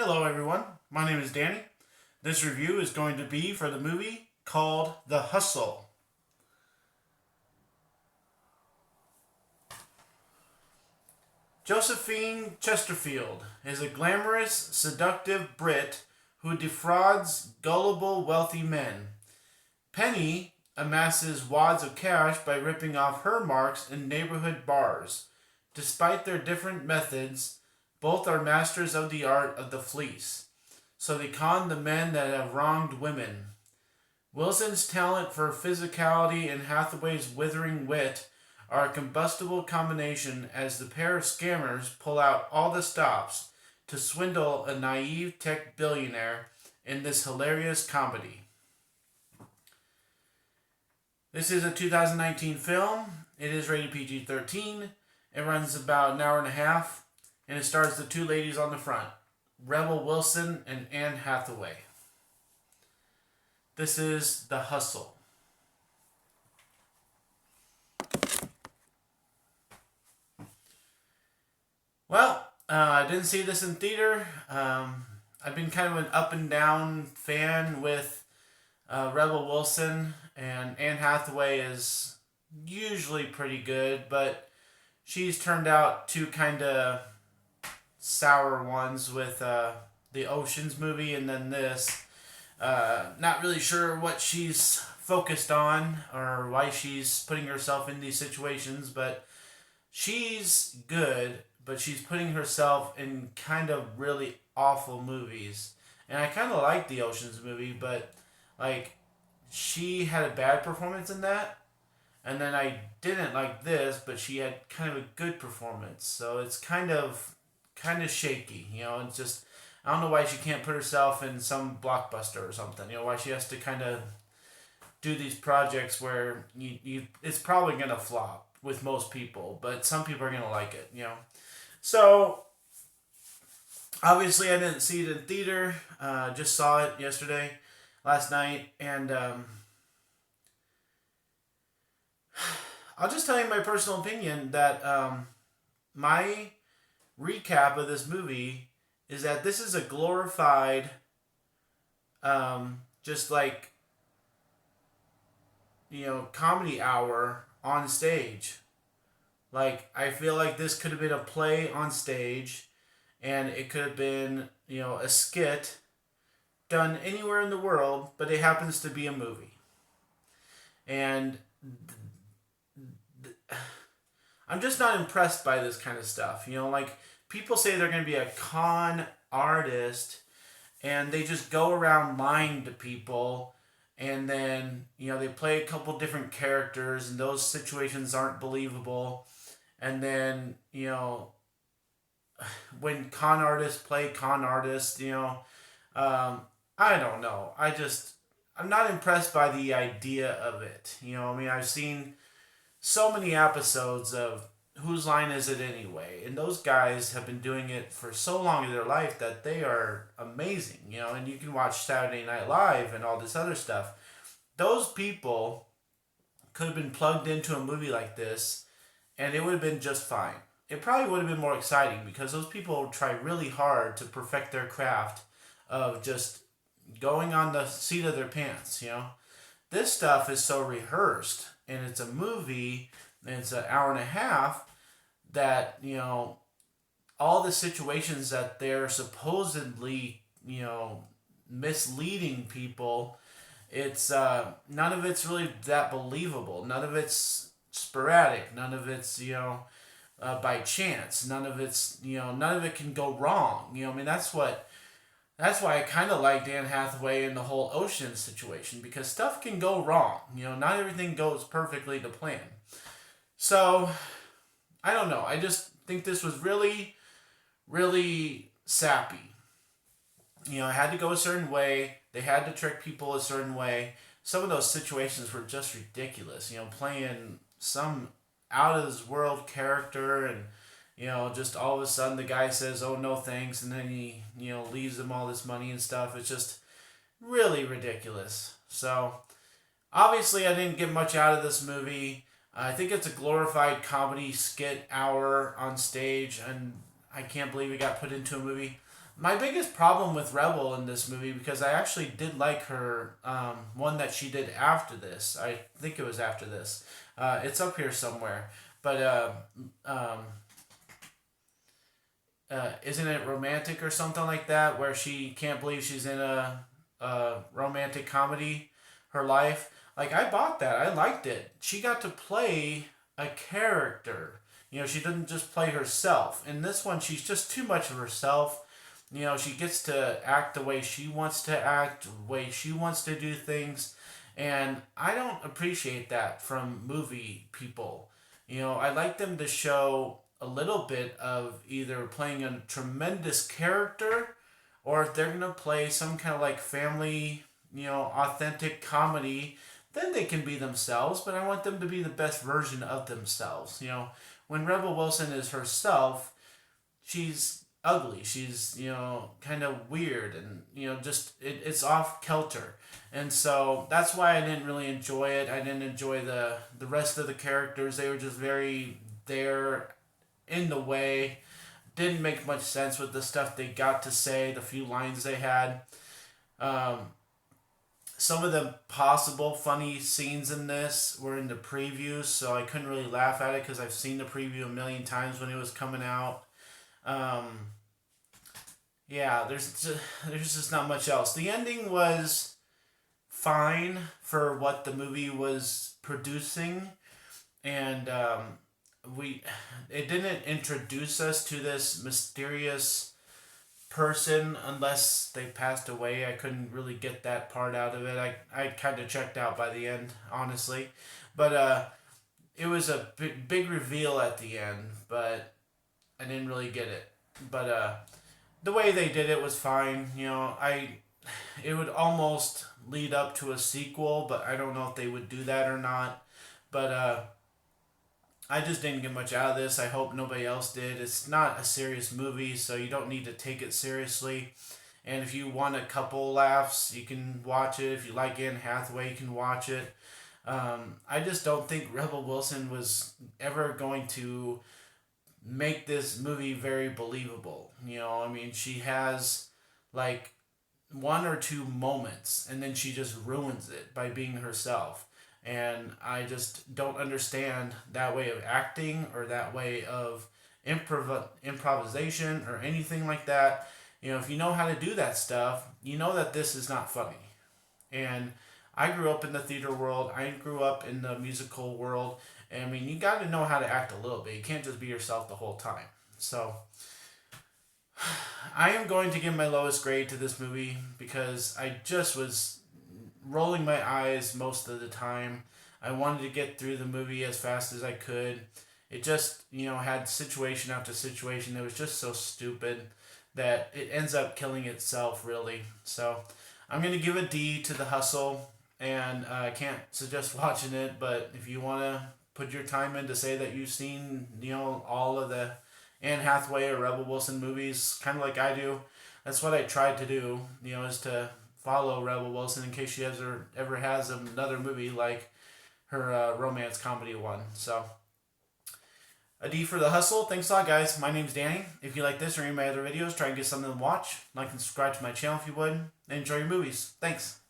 Hello, everyone. My name is Danny. This review is going to be for the movie called The Hustle. Josephine Chesterfield is a glamorous, seductive Brit who defrauds gullible, wealthy men. Penny amasses wads of cash by ripping off her marks in neighborhood bars. Despite their different methods, both are masters of the art of the fleece. So they con the men that have wronged women. Wilson's talent for physicality and Hathaway's withering wit are a combustible combination as the pair of scammers pull out all the stops to swindle a naive tech billionaire in this hilarious comedy. This is a 2019 film. It is rated PG-13. It runs about an hour and a half, and it stars the two ladies on the front, Rebel Wilson and Anne Hathaway. This is The Hustle. Well, I didn't see this in theater. I've been kind of an up and down fan with Rebel Wilson, and Anne Hathaway is usually pretty good, but she's turned out two kind of sour ones with the Oceans movie and then this. Not really sure what she's focused on or why she's putting herself in these situations, but she's good, but she's putting herself in kind of really awful movies. And I kind of like the Oceans movie, but like she had a bad performance in that. And then I didn't like this, but she had kind of a good performance. So it's kind of shaky, It's just I don't know why she can't put herself in some blockbuster or something. Why she has to kind of do these projects where it's probably gonna flop with most people, but some people are gonna like it. So obviously I didn't see it in theater. Just saw it last night, and I'll just tell you my personal opinion that my recap of this movie is that this is a glorified, just like, comedy hour on stage. Like, I feel like this could have been a play on stage, and it could have been, a skit done anywhere in the world, but it happens to be a movie. And I'm just not impressed by this kind of stuff. Like, people say they're going to be a con artist, and they just go around lying to people, and then, they play a couple different characters, and those situations aren't believable. And then, when con artists play con artists, I don't know. I'm not impressed by the idea of it. I've seen so many episodes of Whose Line Is It Anyway? And those guys have been doing it for so long in their life that they are amazing, and you can watch Saturday Night Live and all this other stuff. Those people could have been plugged into a movie like this, and it would have been just fine. It probably would have been more exciting because those people try really hard to perfect their craft of just going on the seat of their pants, This stuff is so rehearsed, and it's a movie, and it's an hour and a half that, all the situations that they're supposedly, misleading people, it's, none of it's really that believable. None of it's sporadic. None of it's, by chance. None of it can go wrong. That's why I kind of like Anne Hathaway and the whole ocean situation, because stuff can go wrong. Not everything goes perfectly to plan. So, I don't know. I just think this was really, really sappy. It had to go a certain way. They had to trick people a certain way. Some of those situations were just ridiculous. Playing some out of this world character, and just all of a sudden the guy says, "Oh, no thanks," and then he leaves them all this money and stuff. It's just really ridiculous. So obviously I didn't get much out of this movie. I think it's a glorified comedy skit hour on stage, and I can't believe it got put into a movie. My biggest problem with Rebel in this movie, because I actually did like her one that she did after this. I think it was after this. It's up here somewhere. But um, isn't it romantic or something like that, where she can't believe she's in a romantic comedy, her life? Like, I bought that. I liked it. She got to play a character. She didn't just play herself. In this one, she's just too much of herself. She gets to act the way she wants to act, the way she wants to do things. And I don't appreciate that from movie people. I like them to show a little bit of either playing a tremendous character, or if they're going to play some kind of like family, authentic comedy, then they can be themselves, but I want them to be the best version of themselves. When Rebel Wilson is herself, she's ugly. She's, kind of weird, and, just it's off kilter. And so that's why I didn't really enjoy it. I didn't enjoy the rest of the characters. They were just very there in the way. Didn't make much sense with the stuff they got to say, the few lines they had. Um, some of the possible funny scenes in this were in the previews, so I couldn't really laugh at it because I've seen the preview a million times when it was coming out. Um, yeah, there's just not much else. The ending was fine for what the movie was producing, and we it didn't introduce us to this mysterious person unless they passed away. I couldn't really get that part out of it. I kind of checked out by the end, honestly. But it was a big reveal at the end, but I didn't really get it. But the way they did it was fine. It would almost lead up to a sequel, but I don't know if they would do that or not. But I just didn't get much out of this. I hope nobody else did. It's not a serious movie, so you don't need to take it seriously. And if you want a couple laughs, you can watch it. If you like Anne Hathaway, you can watch it. I just don't think Rebel Wilson was ever going to make this movie very believable. She has like one or two moments, and then she just ruins it by being herself. And I just don't understand that way of acting, or that way of improvisation or anything like that. If you know how to do that stuff, you know that this is not funny. And I grew up in the theater world. I grew up in the musical world. And you got to know how to act a little bit. You can't just be yourself the whole time. So I am going to give my lowest grade to this movie because I just was rolling my eyes most of the time. I wanted to get through the movie as fast as I could. It just, had situation after situation that was just so stupid that it ends up killing itself, really. So I'm going to give a D to The Hustle, and I can't suggest watching it, but if you want to put your time in to say that you've seen, all of the Anne Hathaway or Rebel Wilson movies, kind of like I do, that's what I tried to do, is to follow Rebel Wilson in case she ever has another movie like her romance comedy one. So, a D for The Hustle. Thanks a lot, guys. My name's Danny. If you like this or any of my other videos, try and get something to watch. Like and subscribe to my channel if you would. And enjoy your movies. Thanks.